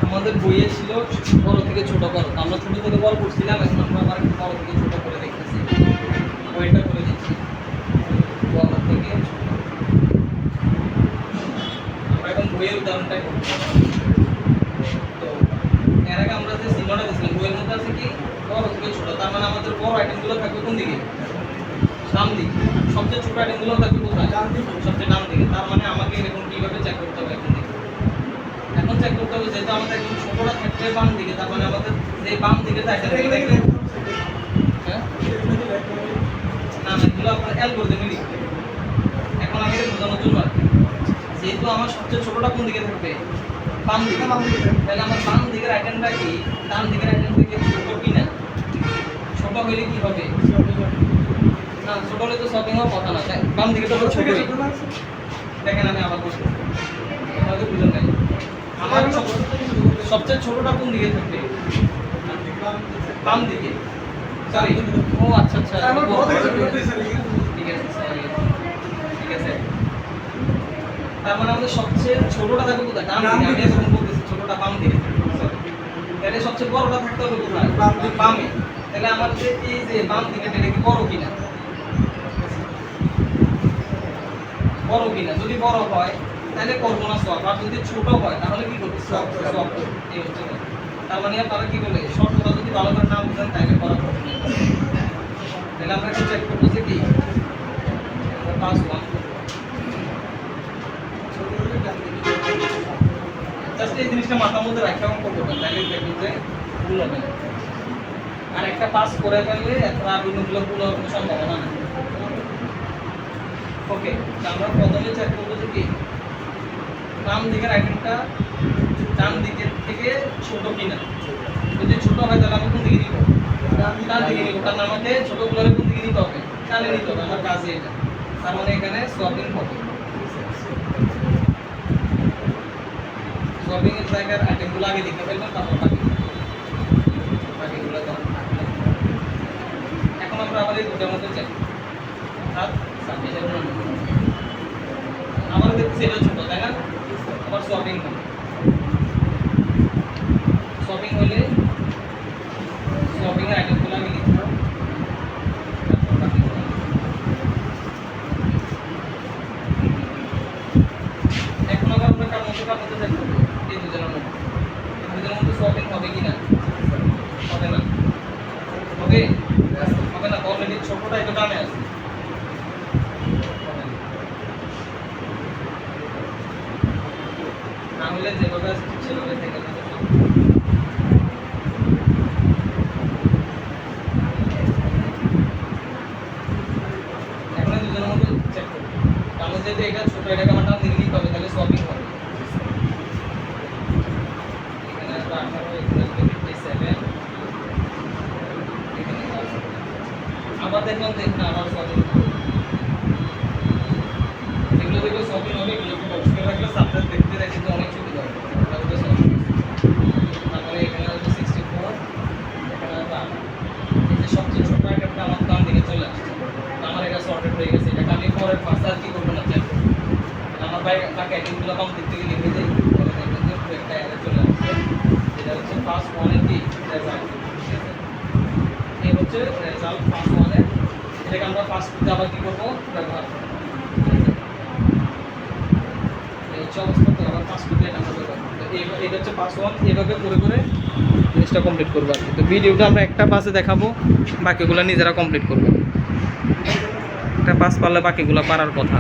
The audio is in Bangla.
আমাদের বইয়ে ছিল বড় থেকে ছোট করো, আমরা ছোট থেকে বড় করছিলাম, এখন আমরা আবার একটু বড় থেকে ছোট করে দেখতেছি। বইটা করে দিচ্ছি বড় থেকে ছোট। আমরা এখন বইয়ের উদাহরণটাই করব। তো এর আগে আমরা যে চিহ্নটা দিয়েছিলাম বইয়ের মধ্যে আছে কি বড় থেকে ছোট, তার মানে আমাদের বড় আইটেমগুলো থাকবে কোন দিকে? ডান দিকে। সবচেয়ে ছোট আইটেমগুলো থাকবে কোথায়? সবচেয়ে ডান দিকে। তার মানে আমাকে এরকম কিভাবে চেক করতে হবে এখন দিকে? এখন চেক করতে হবে যেহেতু আমাদের একদম ছোটটা থাকবে বাম দিকে, তার মানে আমাদের যে বাম দিকে থাকে হ্যাঁ না না, এগুলো আপনার অ্যালগরিদমে লিখবে। এখন আগে বোঝানোর জন্য আর কি, যেহেতু আমার সবচেয়ে ছোটটা কোন দিকে থাকবে? বাম দিকে। তাহলে আমার বাম দিকের আইটেমটা কি ডান দিকের আইটেম থেকে ছোট কিনা? ছোট হইলে কি হবে? না, ছোট হলে তো শপিং হওয়ার কথা না, বাম দিকে তো ছোট। দেখেন আমি আবার বলছি, আমাকে বুঝেন নাই। আমার সবচেয়ে ছোটটা কোন দিকে থাকবে? বাম দিকে। সরি, ও আচ্ছা আচ্ছা, ঠিক আছে সরি, ঠিক আছে। তার মানে আমাদের সবচেয়ে ছোটটা থাকবে কোথায়? ডান দিকে। আমি এখন বলতেছি ছোটটা বাম দিকে। তাহলে সবচেয়ে বড়টা থাকতে হবে কোথায়? বামে। তাহলে আমার যে এই যে বাম দিকে এটা কি বড় কিনা? বড় কিনা? যদি বড় হয় তাহলে করবো না সব, আর যদি ছোট হয় তাহলে কি করবো? সব সব। এই হচ্ছে না। তার মানে আপনারা কি বলে শর্তটা যদি ভালো করে না বুঝেন তাহলে করা হবে না। তাহলে আমরা একটু চেক করবো যে কি পাস ওয়ান জাস্ট এই জিনিসটা মাথার মধ্যে রাখা করতে পারেন, তাহলে দেখবেন যে ভুল হবে না। আর একটা পাস করে ফেললে আপনার আর অন্যগুলো ভুল হওয়ার কোনো সম্ভাবনা নেই। ওকে, আমরা প্রথমে চেক করবো যে কি বাম দিকের আইটেমটা ডান দিকের থেকে ছোট কিনা। যদি ছোট হয় তাহলে আমি কোন দিকে নিব? ডান দিকে নিব, কারণ আমাকে ছোটগুলোর কোন দিকে নিতে হবে? ডানে নিতে হবে, আমার কাজে এটা। তার মানে এখানে সোয়াপিং হবে। সোয়াপিং এর জায়গার আইটেমগুলো আগে লিখে ফেলবেন, তারপর বাকিগুলো দেন। এখন আমরা আবার এই দুটার মধ্যে চাই 7 26 আবার দেখছি এটা ছোট, তাই না? আবার সোয়াপিং হবে। সোয়াপিং হলে সোয়াপিং এর আইটেমগুলো আমি লিখব। এখন আবার আমরা কার মধ্যে চেক করবো? এই দুজনের মধ্যে। দুজনের মধ্যে সোয়াপিং হবে কি না? হবে না। হবে? হবে না, অলরেডি ছোটটা এটা ডানে আছে। না হলে যেভাবে আছে ঠিক সেভাবে থেকে যাবে। এখন এই দুজনের মধ্যে চেক করবো। তাহলে যদি এটা ছোট, এটাকে আমার ডান দিকে নিতে হবে, তাহলে সোয়াপিং হবে। এখানে আসবে 18, এখানে আসবে 57, এখানে আসবে। আবার দেখলাম আবার সোয়াপিং হবে। এগুলো দেখলে সোয়াপিং হবে, এগুলো একটু বক্স করে রাখলে সাবজেক্ট দেখতে কিন্তু অনেক সুবিধা হবে। তারপরে এখানে আসবে 64, এখানে আসবে 8। এই যে সবচেয়ে ছোট আইটেমটা আমার ডান দিকে চলে আসছে, আমার এটা সর্টেড হয়ে গেছে। এটাকে আমি পরের পাশে আর কি করবো না, চেক করবো। আমার বাকি আইটেমগুলো কম দিক থেকে লিখে দিই, তাহলে দেখবেন যে পুরো একটা অ্যারে চলে আসছে। এটা হচ্ছে ফার্স্ট ওয়ানের কি রেজাল্ট। এই হচ্ছে রেজাল্ট ফার্স্ট ওয়ানের। এটাকে আমরা ফার্স্ট টুতে আবার কি করবো? ব্যবহার করবো। এই হচ্ছে অবস্থা, আবার ফার্স্ট টুতে এটা আমরা ব্যবহার করবো। এটা হচ্ছে পাস ওয়ান। এভাবে করে করে জিনিসটা কমপ্লিট করবো আর কি। তো ভিডিওটা আমরা একটা পাসে দেখাবো, বাকিগুলো নিজেরা কমপ্লিট করবো। একটা পাস পারলে বাকিগুলো পারার কথা।